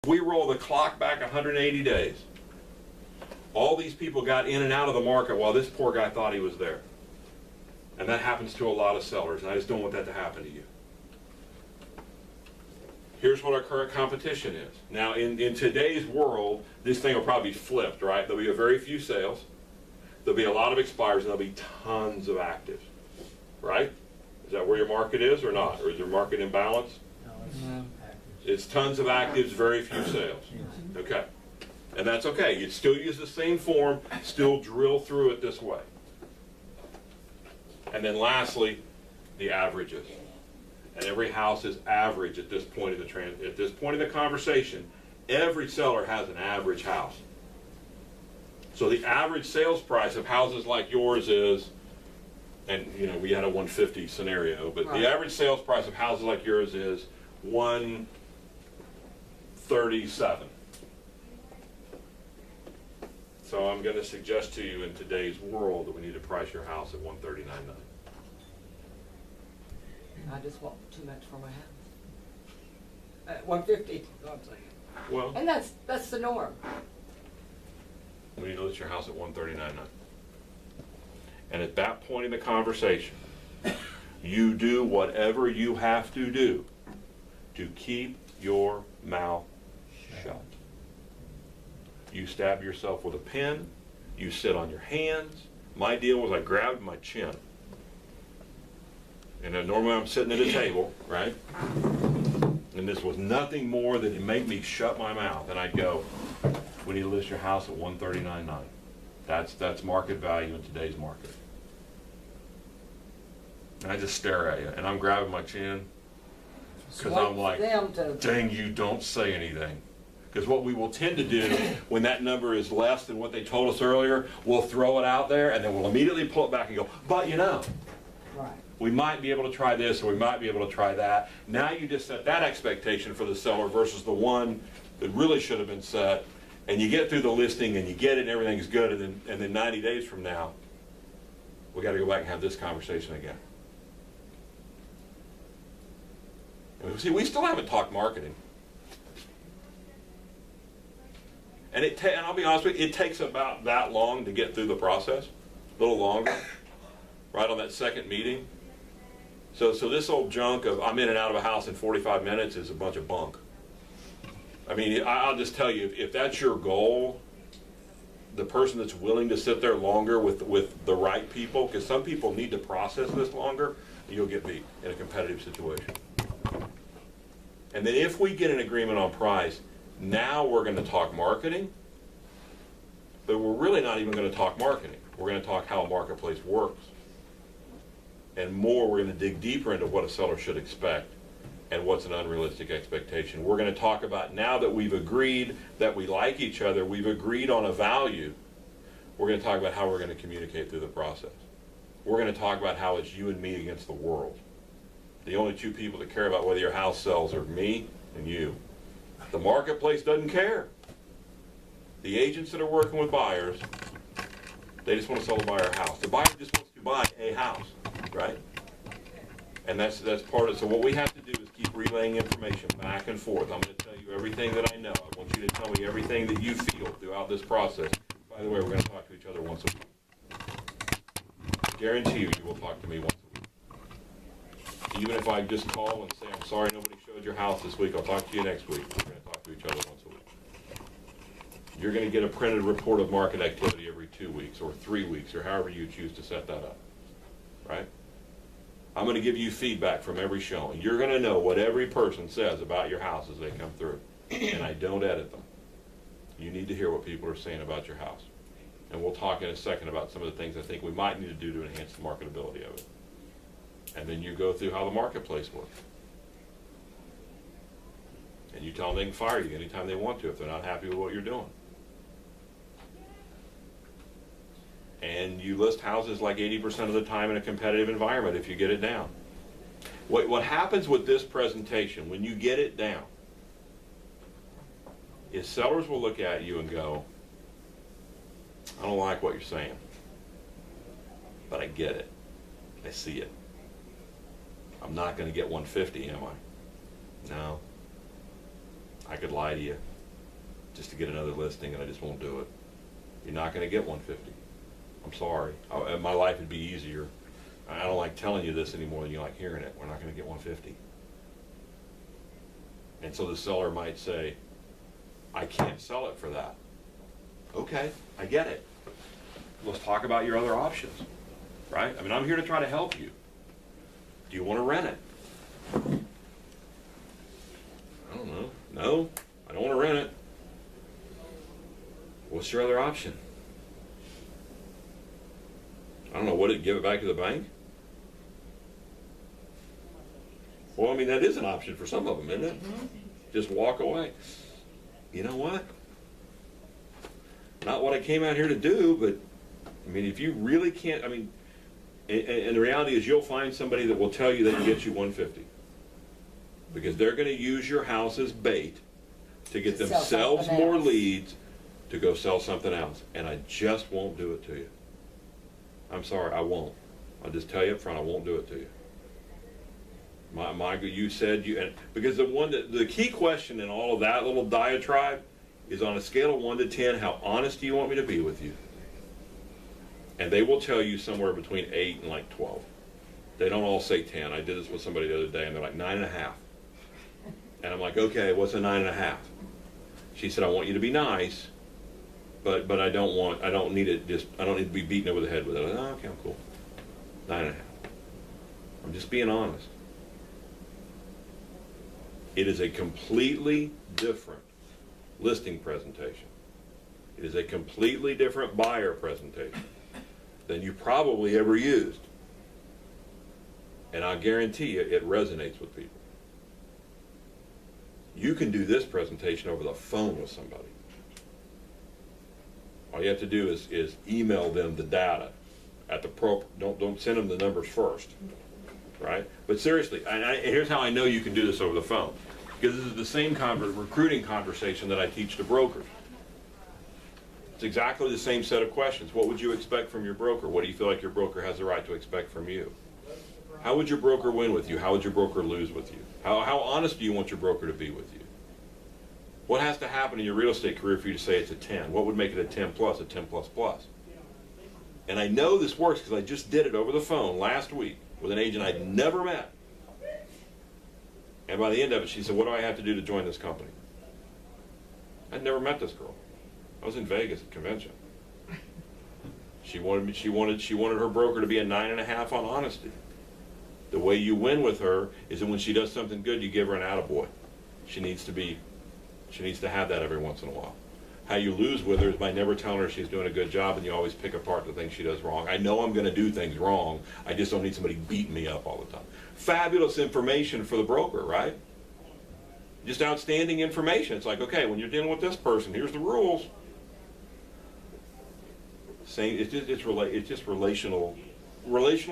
We roll the clock back 180 days. All these people got in and out of the market while this poor guy thought he was there. And that happens to a lot of sellers, and I just don't want that to happen to you. Here's what our current competition is. Now, in today's world, this thing will probably be flipped, right? There'll be a very few sales. There'll be a lot of expires, and there'll be tons of actives, right? Is that where your market is or not? Or is your market imbalance? No, It's tons of actives, very few sales. Okay. And that's okay. You'd still use the same form, still drill through it this way. And then lastly, the averages. And every house is average at this point of the conversation. Every seller has an average house. So the average sales price of houses like yours is, and you know, we had a 150 scenario, but right. The average sales price of houses like yours is 137. So I'm going to suggest to you in today's world that we need to price your house at 139.9. I just want too much for my house. 150, I'm saying. Well, And that's the norm. we need to list your house at 139.9. And at that point in the conversation, you do whatever you have to do to keep your mouth shut. You stab yourself with a pen, you sit on your hands. My deal was I grabbed my chin. And then normally I'm sitting at a table, right? And this was nothing more than to make me shut my mouth. And I'd go, we need to list your house at 139.9. That's market value in today's market. And I just stare at you, and I'm grabbing my chin because I'm like, dang, you don't say anything. Because what we will tend to do when that number is less than what they told us earlier, we'll throw it out there, and then we'll immediately pull it back and go, but you know, Right. we might be able to try this, or we might be able to try that. Now you just set that expectation for the seller versus the one that really should have been set, and you get through the listing, and you get it, and everything's good, and then 90 days from now, we got to go back and have this conversation again. And see, we still haven't talked marketing. And I'll be honest with you, it takes about that long to get through the process, a little longer, right on that second meeting. So this old junk of I'm in and out of a house in 45 minutes is a bunch of bunk. I mean, I'll just tell you, if that's your goal, the person that's willing to sit there longer with the right people, because some people need to process this longer, you'll get beat in a competitive situation. And then if we get an agreement on price, now we're going to talk marketing, but we're really not even going to talk marketing. We're going to talk how a marketplace works. And more, we're going to dig deeper into what a seller should expect and what's an unrealistic expectation. We're going to talk about, now that we've agreed that we like each other, we've agreed on a value, we're going to talk about how we're going to communicate through the process. We're going to talk about how it's you and me against the world. The only two people that care about whether your house sells are me and you. The marketplace doesn't care. The agents that are working with buyers, they just want to sell the buyer a house. The buyer just wants to buy a house, right? And that's part of it. So what we have to do is keep relaying information back and forth. I'm going to tell you everything that I know. I want you to tell me everything that you feel throughout this process. By the way, we're going to talk to each other once a week. Guarantee you will talk to me once a week. Even if I just call and say, I'm sorry nobody showed your house this week, I'll talk to you next week. We're going to talk to each other once a week. You're going to get a printed report of market activity every 2 weeks or 3 weeks or however you choose to set that up, right? I'm going to give you feedback from every showing. You're going to know what every person says about your house as they come through, and I don't edit them. You need to hear what people are saying about your house. And we'll talk in a second about some of the things I think we might need to do to enhance the marketability of it. And then you go through how the marketplace works. And you tell them they can fire you anytime they want to if they're not happy with what you're doing. And you list houses like 80% of the time in a competitive environment if you get it down. What happens with this presentation, when you get it down, is sellers will look at you and go, I don't like what you're saying, but I get it. I see it. I'm not going to get 150, am I? No. I could lie to you. just to get another listing, and I just won't do it. You're not gonna get 150. I'm sorry. My life would be easier. I don't like telling you this any more than you like hearing it. We're not gonna get 150. And so the seller might say, I can't sell it for that. Okay, I get it. Let's talk about your other options, right? I mean, I'm here to try to help you. Do you want to rent it? I don't know. No, I don't want to rent it. What's your other option? I don't know. What, did give it back to the bank? Well, I mean, that is an option for some of them, isn't it? Just walk away. You know what? Not what I came out here to do, but I mean, if you really can't, I mean, and the reality is you'll find somebody that will tell you they can get you 150. Because they're going to use your house as bait to get To sell themselves something more else. leads to go sell something else. And I just won't do it to you. I'm sorry, I won't. I'll just tell you up front, I won't do it to you. You said you, and because the key question in all of that little diatribe is on a scale of 1 to 10, how honest do you want me to be with you? And they will tell you somewhere between 8 and like 12. They don't all say 10. I did this with somebody the other day, and they're like 9.5. And I'm like, okay, what's a 9.5? She said, I want you to be nice, but I don't need to be beaten over the head with it. I said, oh, okay, I'm cool. 9.5. I'm just being honest. It is a completely different listing presentation. It is a completely different buyer presentation than you probably ever used. And I guarantee you, it resonates with people. You can do this presentation over the phone with somebody. All you have to do is email them the data at the don't send them the numbers first, right? But seriously, and here's how I know you can do this over the phone. Because this is the same recruiting conversation that I teach to brokers. It's exactly the same set of questions. What would you expect from your broker? What do you feel like your broker has the right to expect from you? How would your broker win with you? How would your broker lose with you? How honest do you want your broker to be with you? What has to happen in your real estate career for you to say it's a 10? What would make it a 10 plus, a 10 plus plus? And I know this works because I just did it over the phone last week with an agent I'd never met. And by the end of it, she said, what do I have to do to join this company? I'd never met this girl. I was in Vegas at convention. She wanted her broker to be a 9.5 on honesty. The way you win with her is that when she does something good, you give her an attaboy. She needs to have that every once in a while. How you lose with her is by never telling her she's doing a good job, and you always pick apart the things she does wrong. I know I'm going to do things wrong. I just don't need somebody beating me up all the time. Fabulous information for the broker, right? Just outstanding information. It's like, okay, when you're dealing with this person, here's the rules. Same. It's just relational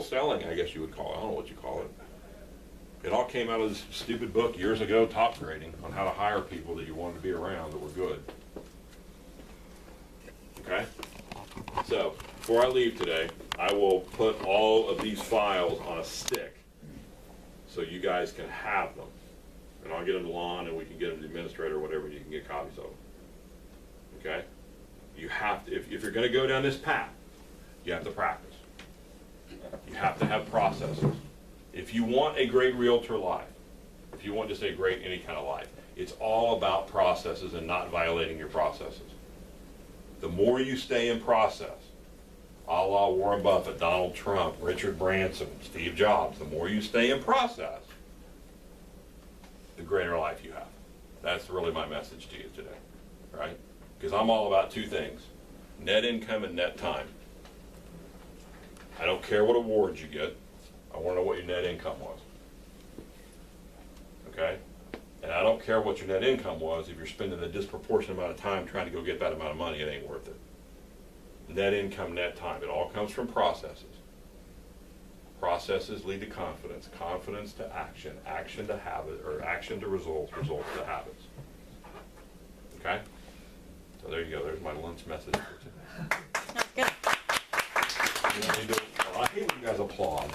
selling, I guess you would call it. I don't know what you call it. It all came out of this stupid book years ago, Top Grading, on how to hire people that you wanted to be around that were good. Okay? So, before I leave today, I will put all of these files on a stick so you guys can have them. And I'll get them to Lon, and we can get them to the administrator or whatever, and you can get copies of them. Okay? You have to, if you're going to go down this path, you have to practice. You have to have processes. If you want a great realtor life, if you want just a great any kind of life, it's all about processes and not violating your processes. The more you stay in process, a la Warren Buffett, Donald Trump, Richard Branson, Steve Jobs, the more you stay in process, the greater life you have. That's really my message to you today, right? Because I'm all about two things, net income and net time. I don't care what awards you get. I want to know what your net income was. Okay? And I don't care what your net income was. If you're spending a disproportionate amount of time trying to go get that amount of money, it ain't worth it. Net income, net time. It all comes from processes. Processes lead to confidence. Confidence to action. Action to habit, or action to results. Results to habits. Okay? So there you go. There's my lunch message for today. That's good. I hate when you guys applaud.